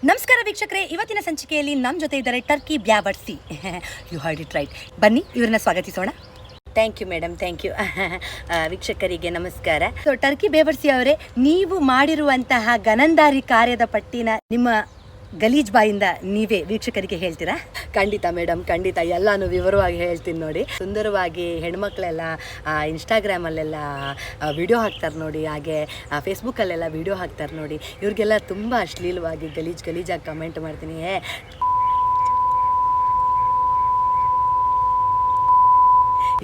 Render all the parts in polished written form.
ನಮಸ್ಕಾರ ವೀಕ್ಷಕರೇ, ಇವತ್ತಿನ ಸಂಚಿಕೆಯಲ್ಲಿ ನಮ್ಮ ಜೊತೆ ಇದ್ದಾರೆ ಟರ್ಕಿ ಬ್ಯಾವರ್ಸಿ. You heard it right. ಬನ್ನಿ ಇವರನ್ನ ಸ್ವಾಗತಿಸೋಣ. Thank you madam, thank you. ವೀಕ್ಷಕರಿಗೆ ನಮಸ್ಕಾರ. ಸೊ ಟರ್ಕಿ ಬೇವರ್ಸಿ ಅವರೇ, ನೀವು ಮಾಡಿರುವಂತಹ ಗನಂದಾರಿ ಕಾರ್ಯದ ಪಟ್ಟಿನ ನಿಮ್ಮ ಗಲೀಜ್ ಬಾಯಿಂದ ನೀವೇ ವೀಕ್ಷಕರಿಗೆ ಹೇಳ್ತೀರಾ? ಖಂಡಿತ ಮೇಡಮ್, ಖಂಡಿತ ಎಲ್ಲಾನು ವಿವರವಾಗಿ ಹೇಳ್ತೀನಿ ನೋಡಿ. ಸುಂದರವಾಗಿ ಹೆಣ್ಮಕ್ಳೆಲ್ಲ ಇನ್ಸ್ಟಾಗ್ರಾಮಲ್ಲೆಲ್ಲ ವಿಡಿಯೋ ಹಾಕ್ತಾರೆ ನೋಡಿ, ಹಾಗೆ ಫೇಸ್ಬುಕ್ಕಲ್ಲೆಲ್ಲ ವಿಡಿಯೋ ಹಾಕ್ತಾರೆ ನೋಡಿ. ಇವ್ರಿಗೆಲ್ಲ ತುಂಬ ಅಶ್ಲೀಲವಾಗಿ ಗಲೀಜಾಗಿ ಕಮೆಂಟ್ ಮಾಡ್ತೀನಿ.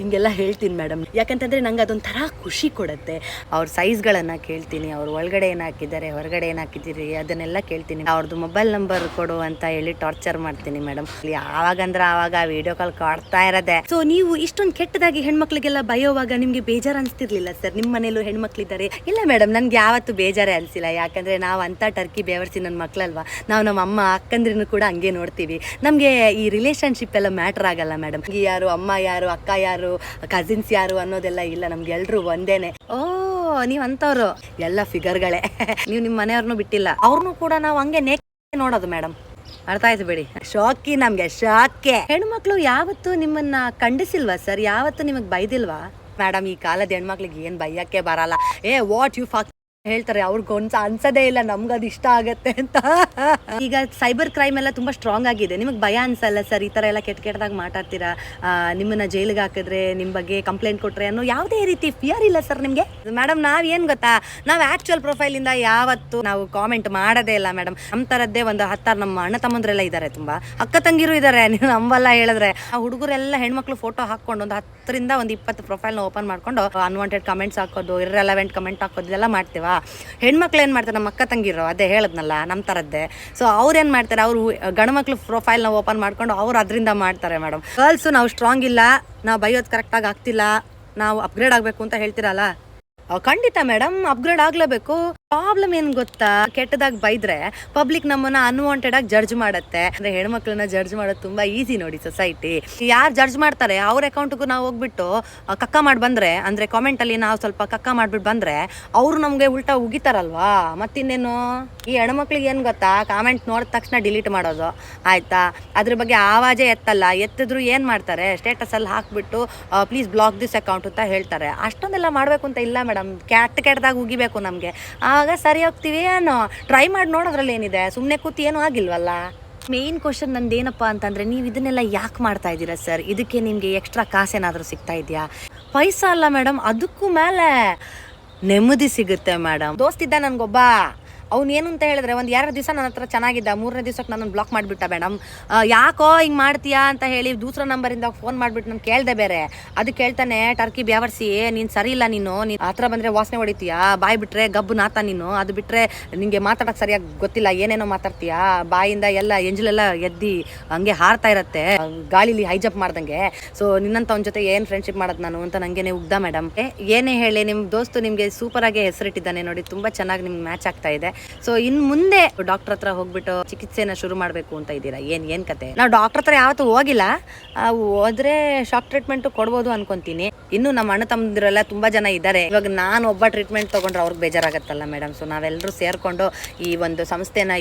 ಹಿಂಗೆಲ್ಲ ಹೇಳ್ತೀನಿ ಮೇಡಮ್, ಯಾಕಂತಂದರೆ ನಂಗೆ ಅದೊಂಥರ ಖುಷಿ ಕೊಡುತ್ತೆ. ಅವ್ರ ಸೈಜ್ಗಳನ್ನು ಕೇಳ್ತೀನಿ, ಅವ್ರು ಒಳಗಡೆ ಏನು ಹಾಕಿದ್ದಾರೆ, ಹೊರಗಡೆ ಏನು ಹಾಕಿದ್ದೀರಿ ಅದನ್ನೆಲ್ಲ ಕೇಳ್ತೀನಿ. ಅವ್ರದ್ದು ಮೊಬೈಲ್ ನಂಬರ್ ಕೊಡು ಅಂತ ಹೇಳಿ ಟಾರ್ಚರ್ ಮಾಡ್ತೀನಿ ಮೇಡಮ್. ಯಾವಾಗಂದ್ರೆ ಆವಾಗ ವಿಡಿಯೋ ಕಾಲ್ ಕೊಡ್ತಾ ಇರೋದೆ. ಸೊ ನೀವು ಇಷ್ಟೊಂದು ಕೆಟ್ಟದಾಗಿ ಹೆಣ್ಮಕ್ಳಿಗೆಲ್ಲ ಬಯೋವಾಗ ನಿಮಗೆ ಬೇಜಾರು ಅನಿಸ್ತಿರ್ಲಿಲ್ಲ ಸರ್? ನಿಮ್ಮ ಮನೇಲೂ ಹೆಣ್ಮಕ್ಳಿದ್ದಾರೆ? ಇಲ್ಲ ಮೇಡಮ್, ನನಗೆ ಯಾವತ್ತೂ ಬೇಜಾರೇ ಅನಿಸಿಲ್ಲ. ಯಾಕಂದರೆ ನಾವು ಅಂಥ ಟರ್ಕಿ ಬೇವರ್ಸಿ ನನ್ನ ಮಕ್ಕಳಲ್ವಾ, ನಾವು ನಮ್ಮ ಅಮ್ಮ ಅಕ್ಕಂದ್ರೂ ಕೂಡ ಹಂಗೆ ನೋಡ್ತೀವಿ. ನಮಗೆ ಈ ರಿಲೇಷನ್ಶಿಪ್ ಎಲ್ಲ ಮ್ಯಾಟರ್ ಆಗಲ್ಲ ಮೇಡಮ್. ಯಾರು ಅಮ್ಮ ಯಾರು, ಅಕ್ಕ ಯಾರು, ಕಸಿನ್ಸ್ ಯಾರು ಅನ್ನೋದೆಲ್ಲ ಇಲ್ಲ. ನಮ್ಗೆ ಎಲ್ರು ಒಂದೇನೆ. ಓ, ನೀವ್ ಅಂತವ್ರು ಎಲ್ಲ ಫಿಗರ್ಗಳೇ. ನೀವು ನಿಮ್ಮ ಮನೆಯವ್ರನ್ನೂ ಬಿಟ್ಟಿಲ್ಲ, ಅವ್ರನ್ನೂ ಕೂಡ ನಾವು ಹಂಗೆ ನೋಡೋದು ಮೇಡಮ್. ಅರ್ಥ ಆಯ್ತು ಬಿಡಿ. ಶಾಕಿ, ನಮ್ಗೆ ಶಾಕೆ. ಹೆಣ್ಮಕ್ಳು ಯಾವತ್ತು ನಿಮ್ಮನ್ನ ಖಂಡಿಸಿಲ್ವಾ ಸರ್? ಯಾವತ್ತು ನಿಮಗ್ ಬೈದಿಲ್ವಾ? ಮೇಡಮ್, ಈ ಕಾಲದ ಹೆಣ್ಮಕ್ಳಿಗೆ ಏನ್ ಬೈಯಕ್ಕೆ ಬರಲ್ಲ. ವಾಟ್ ಯು ಫಕ್ ಹೇಳ್ತಾರೆ. ಅವ್ರಿಗೆ ಅನ್ಸದೇ ಇಲ್ಲ ನಮ್ಗದು ಇಷ್ಟ ಆಗತ್ತೆ ಅಂತ. ಈಗ ಸೈಬರ್ ಕ್ರೈಮ್ ಎಲ್ಲ ತುಂಬಾ ಸ್ಟ್ರಾಂಗ್ ಆಗಿದೆ. ನಿಮಗೆ ಭಯ ಅನ್ಸಲ್ಲ ಸರ್? ಈ ತರ ಎಲ್ಲ ಕೆಟ್ಟದಾಗಿ ಮಾತಾಡ್ತೀರಾ, ನಿಮ್ಮನ್ನ ಜೈಲಿಗೆ ಹಾಕಿದ್ರೆ, ನಿಮ್ ಬಗ್ಗೆ ಕಂಪ್ಲೇಂಟ್ ಕೊಟ್ರೆ ಅನ್ನೋ ಯಾವುದೇ ರೀತಿ ಫಿಯರ್ ಇಲ್ಲ ಸರ್ ನಿಮ್ಗೆ? ಮೇಡಮ್, ನಾವ್ ಏನ್ ಗೊತ್ತಾ, ನಾವ್ ಆಕ್ಚುಯಲ್ ಪ್ರೊಫೈಲ್ ಇಂದ ಯಾವತ್ತು ನಾವು ಕಾಮೆಂಟ್ ಮಾಡೋದೇ ಇಲ್ಲ ಮೇಡಮ್. ನಮ್ ತರದ್ದೇ ಒಂದು 10 ನಮ್ಮ ಅಣ್ಣ ತಮ್ಮಂದ್ರೆಲ್ಲ ಇದಾರೆ, ತುಂಬಾ ಅಕ್ಕ ತಂಗಿರು ಇದಾರೆ. ನೀವು ನಂಬಲ್ಲ ಹೇಳಿದ್ರೆ, ಆ ಹುಡುಗರೆಲ್ಲ ಹೆಣ್ಮಕ್ಳು ಫೋಟೋ ಹಾಕೊಂಡು ಒಂದು 10 ರಿಂದ 20 ಪ್ರೊಫೈಲ್ನ ಓಪನ್ ಮಾಡ್ಕೊಂಡು ಅನ್ವಾಂಟೆಡ್ ಕಮೆಂಟ್ಸ್ ಹಾಕೋದು, ಇರ್ರೆಲೆವೆಂಟ್ ಕಮೆಂಟ್ ಹಾಕೋದು ಇದೆಲ್ಲ ಮಾಡ್ತೀವ. ಹೆಣ್ಮಕ್ಳು ಏನ್ ಮಾಡ್ತಾರೆ, ನಮ್ಮ ಅಕ್ಕ ತಂಗಿರೋ ಅದೇ ಹೇಳದ್ನಲ್ಲ ನಮ್ಮ ತರದ್ದೇ. ಸೊ ಅವ್ರೇನ್ ಮಾಡ್ತಾರೆ, ಅವ್ರು ಗಂಡು ಮಕ್ಳು ಪ್ರೊಫೈಲ್ನ ಓಪನ್ ಮಾಡ್ಕೊಂಡು ಅವ್ರು ಅದರಿಂದ ಮಾಡ್ತಾರೆ ಮೇಡಮ್. ಗರ್ಲ್ಸ್ ನಾವು ಸ್ಟ್ರಾಂಗ್ ಇಲ್ಲ, ನಾವು ಬೈಯೋದು ಕರೆಕ್ಟಾಗಿ ಆಗ್ತಿಲ್ಲ, ನಾವು ಅಪ್ಗ್ರೇಡ್ ಆಗಬೇಕು ಅಂತ ಹೇಳ್ತೀರಲ್ಲ, ಖಂಡಿತ ಮೇಡಮ್, ಅಪ್ಗ್ರೇಡ್ ಆಗ್ಲೇಬೇಕು. ಪ್ರಾಬ್ಲಮ್ ಏನ್ ಗೊತ್ತಾ, ಕೆಟ್ಟದಾಗಿ ಬೈದ್ರೆ ಪಬ್ಲಿಕ್ ನಮ್ಮನ್ನ ಅನ್ವಾಂಟೆಡ್ ಆಗಿ ಜಡ್ಜ್ ಮಾಡತ್ತೆ. ಅಂದ್ರೆ ಹೆಣ್ಮಕ್ಳನ್ನ ಜಡ್ಜ್ ಮಾಡೋದು ತುಂಬಾ ಈಸಿ ನೋಡಿ ಸೊಸೈಟಿ. ಯಾರು ಜಡ್ಜ್ ಮಾಡ್ತಾರೆ ಅವ್ರ ಅಕೌಂಟ್ಗೂ ನಾವು ಹೋಗ್ಬಿಟ್ಟು ಕಕ್ಕ ಮಾಡಿ ಬಂದ್ರೆ, ಅಂದ್ರೆ ಕಾಮೆಂಟ್ ಅಲ್ಲಿ ನಾವು ಸ್ವಲ್ಪ ಕಕ್ಕ ಮಾಡ್ಬಿಟ್ಟು ಬಂದ್ರೆ ಅವ್ರು ನಮ್ಗೆ ಉಲ್ಟಾ ಉಗಿತಾರಲ್ವಾ. ಮತ್ತಿನ್ನೇನು, ಈ ಹೆಣ್ಮಕ್ಳಿಗೆ ಏನ್ ಗೊತ್ತಾ, ಕಾಮೆಂಟ್ ನೋಡಿದ ತಕ್ಷಣ ಡಿಲೀಟ್ ಮಾಡೋದು, ಆಯ್ತಾ? ಅದ್ರ ಬಗ್ಗೆ ಆವಾಜೇ ಎತ್ತಲ್ಲ. ಎತ್ತಿದ್ರು ಏನ್ ಮಾಡ್ತಾರೆ, ಸ್ಟೇಟಸ್ ಅಲ್ಲಿ ಹಾಕ್ಬಿಟ್ಟು ಪ್ಲೀಸ್ ಬ್ಲಾಕ್ ದಿಸ್ ಅಕೌಂಟ್ ಅಂತ ಹೇಳ್ತಾರೆ. ಅಷ್ಟೊಂದೆಲ್ಲ ಮಾಡ್ಬೇಕು ಅಂತ ಇಲ್ಲ ಮೇಡಮ್. ಕೆಟ್ಟದಾಗ ಉಗಿಬೇಕು ನಮ್ಗೆ, ಆಗ ಸರಿ ಹೋಗ್ತೀವಿ. ಏನೋ ಟ್ರೈ ಮಾಡಿ ನೋಡೋದ್ರಲ್ಲಿ ಏನಿದೆ, ಸುಮ್ಮನೆ ಕೂತಿ ಏನೂ ಆಗಿಲ್ವಲ್ಲ. ಮೇನ್ ಕ್ವಶನ್ ನಂದೇನಪ್ಪ ಅಂತಂದ್ರೆ, ನೀವು ಇದನ್ನೆಲ್ಲ ಯಾಕೆ ಮಾಡ್ತಾ ಇದ್ದೀರಾ ಸರ್? ಇದಕ್ಕೆ ನಿಮ್ಗೆ ಎಕ್ಸ್ಟ್ರಾ ಕಾಸೇನಾದ್ರೂ ಸಿಗ್ತಾ ಇದೆಯಾ? ಪೈಸಾ ಅಲ್ಲ ಮೇಡಮ್, ಅದಕ್ಕೂ ಮೇಲೆ ನೆಮ್ಮದಿ ಸಿಗುತ್ತೆ ಮೇಡಮ್. ದೋಸ್ತಿದ್ದ ನನ್ಗೊಬ್ಬ, ಅವ್ನು ಏನು ಅಂತ ಹೇಳಿದ್ರೆ, ಒಂದು 2 ದಿವಸ ನನ್ನ ಹತ್ರ ಚೆನ್ನಾಗಿದ್ದ, 3ನೇ ದಿವಸಕ್ಕೆ ನನ್ನನ್ನು ಬ್ಲಾಕ್ ಮಾಡಿಬಿಟ್ಟ ಮೇಡಮ್. ಯಾಕೋ ಹಿಂಗೆ ಮಾಡ್ತೀಯಾ ಅಂತ ಹೇಳಿ ದೂಸರ ನಂಬರಿಂದ ಫೋನ್ ಮಾಡಿಬಿಟ್ಟು ನಾನು ಕೇಳಿದೆ ಬೇರೆ. ಅದು ಕೇಳ್ತಾನೆ, ಟರ್ಕಿ ಬ್ಯಾವರ್ಸಿ ನೀನು ಸರಿ ಇಲ್ಲ, ನೀನು ಹತ್ರ ಬಂದರೆ ವಾಸನೆ ಹೊಡಿತೀಯಾ, ಬಾಯಿ ಬಿಟ್ರೆ ಗಬ್ಬು ನಾತ ನೀನು, ಅದು ಬಿಟ್ಟರೆ ನಿಂಗೆ ಮಾತಾಡೋಕೆ ಸರಿಯಾಗಿ ಗೊತ್ತಿಲ್ಲ, ಏನೇನೋ ಮಾತಾಡ್ತೀಯಾ, ಬಾಯಿಂದ ಎಲ್ಲ ಎಂಜಲೆಲ್ಲ ಎದ್ದಿ ಹಂಗೆ ಹಾರ್ತಾ ಇರತ್ತೆ, ಗಾಳಿಲಿ ಹೈಜಂಪ್ ಮಾಡ್ದಂಗೆ. ಸೊ ನಿನ್ನಂತ ಅವನ ಜೊತೆ ಏನು ಫ್ರೆಂಡ್ಶಿಪ್ ಮಾಡೋದು ನಾನು ಅಂತ ನನಗೇನೆ ಉಗ್ದ ಮೇಡಮ್. ಏನೇ ಹೇಳಿ, ನಿಮ್ಮ ದೋಸ್ತು ನಿಮಗೆ ಸೂಪರಾಗಿ ಹೆಸರಿಟ್ಟಿದ್ದಾನೆ ನೋಡಿ, ತುಂಬ ಚೆನ್ನಾಗಿ ನಿಮ್ಗೆ ಮ್ಯಾಚ್ ಆಗ್ತಾ ಇದೆ. ಸೊ ಇನ್ ಮುಂದೆ ಡಾಕ್ಟರ್ ಹತ್ರ ಹೋಗ್ಬಿಟ್ಟು ಚಿಕಿತ್ಸೆನ ಶುರು ಮಾಡಬೇಕು ಅಂತ ಇದ್ದೀರಾ? ಏನ್ ಕತೆ? ನಾವು ಡಾಕ್ಟರ್ ಹತ್ರ ಯಾವತ್ತೂ ಹೋಗಿಲ್ಲ, ಹೋದ್ರೆ ಶಾಕ್ ಟ್ರೀಟ್ಮೆಂಟ್ ಕೊಡ್ಬೋದು ಅನ್ಕೊಂತೀನಿ. ಇನ್ನು ನಮ್ಮ ಅಣ್ಣ ತಮ್ಮದಿರೆಲ್ಲ ತುಂಬಾ ಜನ ಇದ್ದಾರೆ. ಇವಾಗ ನಾನು ಒಬ್ಬ ಟ್ರೀಟ್ಮೆಂಟ್ ತಗೊಂಡ್ರೆ ಅವ್ರಿಗೆ ಬೇಜಾರಾಗತ್ತಲ್ಲ ಮೇಡಮ್. ಸೊ ನಾವೆಲ್ಲರೂ ಸೇರ್ಕೊಂಡು ಈ ಒಂದು ಸಂಸ್ಥೆನ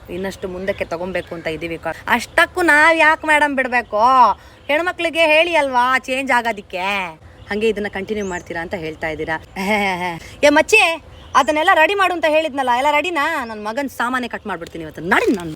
ಇನ್ನಷ್ಟು ಮುಂದಕ್ಕೆ ತಗೊಬೇಕು ಅಂತ ಇದೀವಿ. ಅಷ್ಟಕ್ಕೂ ನಾವ್ ಯಾಕೆ ಮೇಡಮ್ ಬಿಡ್ಬೇಕು? ಹೆಣ್ಮಕ್ಳಿಗೆ ಹೇಳಿ ಅಲ್ವಾ ಚೇಂಜ್ ಆಗೋದಿಕ್ಕೆ. ಹಂಗೆ ಇದನ್ನ ಕಂಟಿನ್ಯೂ ಮಾಡ್ತೀರಾ ಅಂತ ಹೇಳ್ತಾ ಇದ್ದೀರಾ? ಏ ಮಚ್ಚಿ, ಅದನ್ನೆಲ್ಲ ರೆಡಿ ಮಾಡು ಅಂತ ಹೇಳಿದ್ನಲ್ಲ, ಎಲ್ಲ ರೆಡಿನಾ? ನನ್ನ ಮಗನ ಸಾಮಾನೆ ಕಟ್ ಮಾಡ್ಬಿಡ್ತೀನಿ ಇವತ್ತು. ನಡಿ ನಾನು